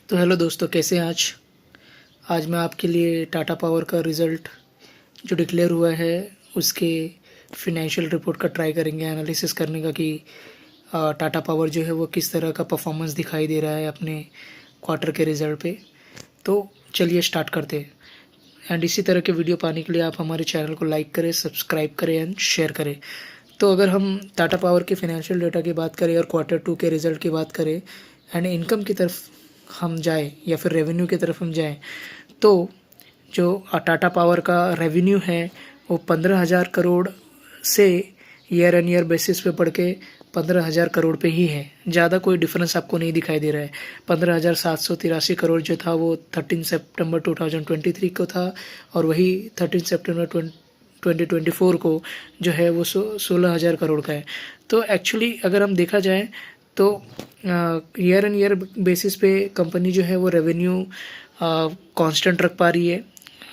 तो हेलो दोस्तों, कैसे हैं आज। आज मैं आपके लिए टाटा पावर का रिज़ल्ट जो डिक्लेयर हुआ है उसके फिनेंशियल रिपोर्ट का ट्राई करेंगे एनालिसिस करने का कि टाटा पावर जो है वो किस तरह का परफॉर्मेंस दिखाई दे रहा है अपने क्वार्टर के रिज़ल्ट पे। तो चलिए स्टार्ट करते हैं। एंड इसी तरह के वीडियो पाने के लिए आप हमारे चैनल को लाइक करें, सब्सक्राइब करें एंड शेयर करें। तो अगर हम टाटा पावर के फिनेंशियल डेटा की बात करें और क्वार्टर टू के रिज़ल्ट की बात करें एंड इनकम की तरफ हम जाएं या फिर रेवेन्यू की तरफ हम जाएं, तो जो टाटा पावर का रेवेन्यू है वो 15,000 करोड़ से ईयर एन ईयर बेसिस पे बढ़ के 15,000 करोड़ पे ही है। ज़्यादा कोई डिफरेंस आपको नहीं दिखाई दे रहा है। 15,783 करोड़ जो था वो 13 सितंबर 2023 को था और वही 13 सितंबर 2024 को जो है वो 16,000 करोड़ का है। तो एक्चुअली अगर हम देखा जाए तो ईयर एन ईयर बेसिस पे कंपनी जो है वो रेवेन्यू कांस्टेंट रख पा रही है,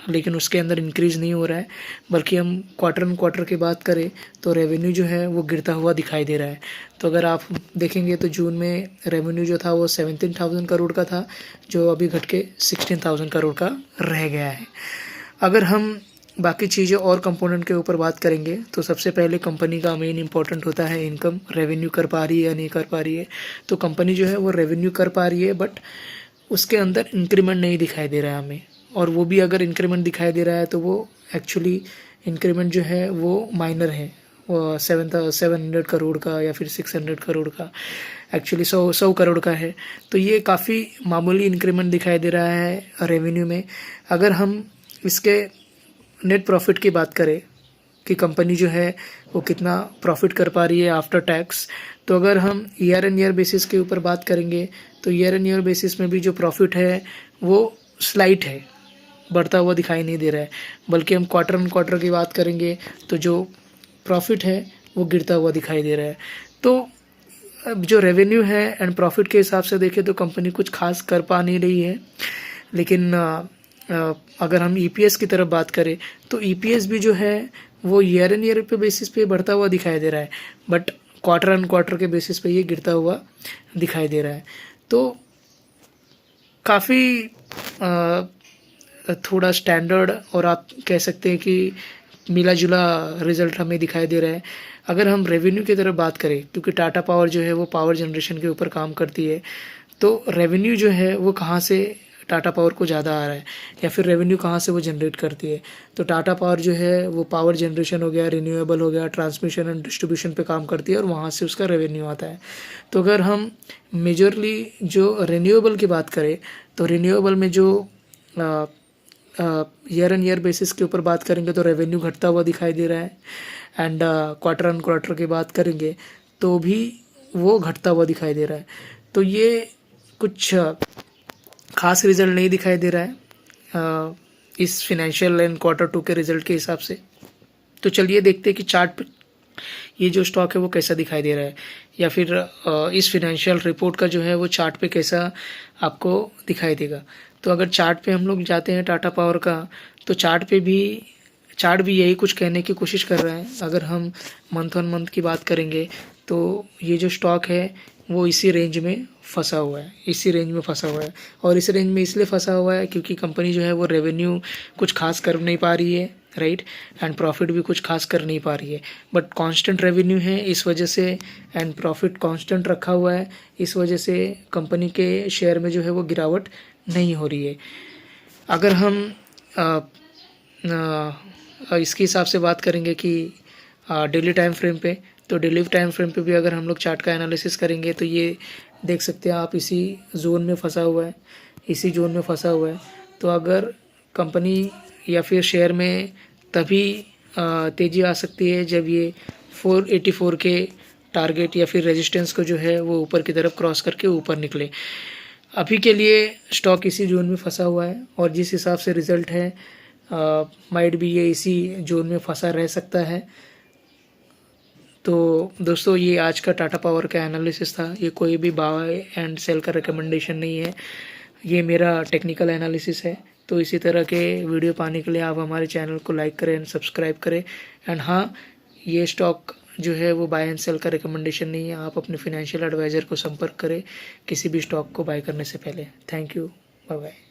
लेकिन उसके अंदर इंक्रीज़ नहीं हो रहा है। बल्कि हम क्वार्टर ऑन क्वार्टर की बात करें तो रेवेन्यू जो है वो गिरता हुआ दिखाई दे रहा है। तो अगर आप देखेंगे तो जून में रेवेन्यू जो था वो 17,000 करोड़ का था, जो अभी घट के 16,000 करोड़ का रह गया है। अगर हम बाकी चीज़ें और कंपोनेंट के ऊपर बात करेंगे तो सबसे पहले कंपनी का मेन इंपॉर्टेंट होता है इनकम। रेवेन्यू कर पा रही है या नहीं कर पा रही है। तो कंपनी जो है वो रेवेन्यू कर पा रही है, बट उसके अंदर इंक्रीमेंट नहीं दिखाई दे रहा है हमें। और वो भी अगर इंक्रीमेंट दिखाई दे रहा है तो वो एक्चुअली इंक्रीमेंट जो है वो माइनर है। वो 700 करोड़ का या फिर 600 करोड़ का, एक्चुअली 100 करोड़ का है। तो ये काफ़ी मामूली इंक्रीमेंट दिखाई दे रहा है रेवेन्यू में। अगर हम इसके नेट प्रॉफिट की बात करें कि कंपनी जो है वो कितना प्रॉफिट कर पा रही है आफ्टर टैक्स, तो अगर हम ईयर एन ईयर बेसिस के ऊपर बात करेंगे तो ईयर एन ईयर बेसिस में भी जो प्रॉफिट है वो स्लाइट है, बढ़ता हुआ दिखाई नहीं दे रहा है। बल्कि हम क्वार्टर ऑन क्वार्टर की बात करेंगे तो जो प्रॉफिट है वो गिरता हुआ दिखाई दे रहा है। तो अब जो रेवेन्यू है एंड प्रॉफिट के हिसाब से देखें तो कंपनी कुछ खास कर पा नहीं रही है। लेकिन अगर हम ईपीएस की तरफ बात करें तो ईपीएस भी जो है वो ईयर एन ईयर पे बेसिस पे बढ़ता हुआ दिखाई दे रहा है, बट क्वार्टर ऑन क्वार्टर के बेसिस पे ये गिरता हुआ दिखाई दे रहा है। तो काफ़ी थोड़ा स्टैंडर्ड और आप कह सकते हैं कि मिला जुला रिजल्ट हमें दिखाई दे रहा है। अगर हम रेवेन्यू की तरफ बात करें, क्योंकि टाटा पावर जो है वो पावर जनरेशन के ऊपर काम करती है, तो रेवेन्यू जो है वो कहाँ से टाटा पावर को ज़्यादा आ रहा है या फिर रेवेन्यू कहाँ से वो जनरेट करती है। तो टाटा पावर जो है वो पावर जनरेशन हो गया, रिन्यूएबल हो गया, ट्रांसमिशन एंड डिस्ट्रीब्यूशन पे काम करती है और वहाँ से उसका रेवेन्यू आता है। तो अगर हम मेजरली जो रिन्यूएबल की बात करें तो रिन्यूएबल में जो ईयर एन ईयर बेसिस के ऊपर बात करेंगे तो रेवेन्यू घटता हुआ दिखाई दे रहा है। एंड क्वार्टर ऑन क्वार्टर की बात करेंगे तो भी वो घटता हुआ दिखाई दे रहा है। तो ये कुछ खास रिजल्ट नहीं दिखाई दे रहा है इस फिनेंशियल एंड क्वार्टर टू के रिजल्ट के हिसाब से। तो चलिए देखते हैं कि चार्ट पे ये जो स्टॉक है वो कैसा दिखाई दे रहा है, या फिर इस फिनेंशियल रिपोर्ट का जो है वो चार्ट पे कैसा आपको दिखाई देगा। तो अगर चार्ट पे हम लोग जाते हैं टाटा पावर का, तो चार्ट भी यही कुछ कहने की कोशिश कर रहा है। अगर हम मंथ ऑन मंथ की बात करेंगे तो ये जो स्टॉक है वो इसी रेंज में फंसा हुआ है। और इस रेंज में इसलिए फंसा हुआ है क्योंकि कंपनी जो है वो रेवेन्यू कुछ खास कर नहीं पा रही है, राइट, एंड प्रॉफिट भी कुछ खास कर नहीं पा रही है। बट कांस्टेंट रेवेन्यू है इस वजह से, एंड प्रॉफिट कांस्टेंट रखा हुआ है, इस वजह से कंपनी के शेयर में जो है वो गिरावट नहीं हो रही है। अगर हम इसके हिसाब से बात करेंगे कि डेली टाइम फ्रेम पे, तो डेली टाइम फ्रेम पे भी अगर हम लोग चार्ट का एनालिसिस करेंगे तो ये देख सकते हैं आप, इसी जोन में फंसा हुआ है। तो अगर कंपनी या फिर शेयर में तभी तेज़ी आ सकती है जब ये 484 के टारगेट या फिर रेजिस्टेंस को जो है वो ऊपर की तरफ क्रॉस करके ऊपर निकले। अभी के लिए स्टॉक इसी जोन में फंसा हुआ है और जिस हिसाब से रिज़ल्ट है माइट भी ये इसी जोन में फंसा रह सकता है। तो दोस्तों, ये आज का टाटा पावर का एनालिसिस था। ये कोई भी बाय एंड सेल का रिकमेंडेशन नहीं है, ये मेरा टेक्निकल एनालिसिस है। तो इसी तरह के वीडियो पाने के लिए आप हमारे चैनल को लाइक करें एंड सब्सक्राइब करें। एंड हाँ, ये स्टॉक जो है वो बाय एंड सेल का रिकमेंडेशन नहीं है। आप अपने फाइनेंशियल एडवाइज़र को संपर्क करें किसी भी स्टॉक को बाय करने से पहले। Thank you, bye bye.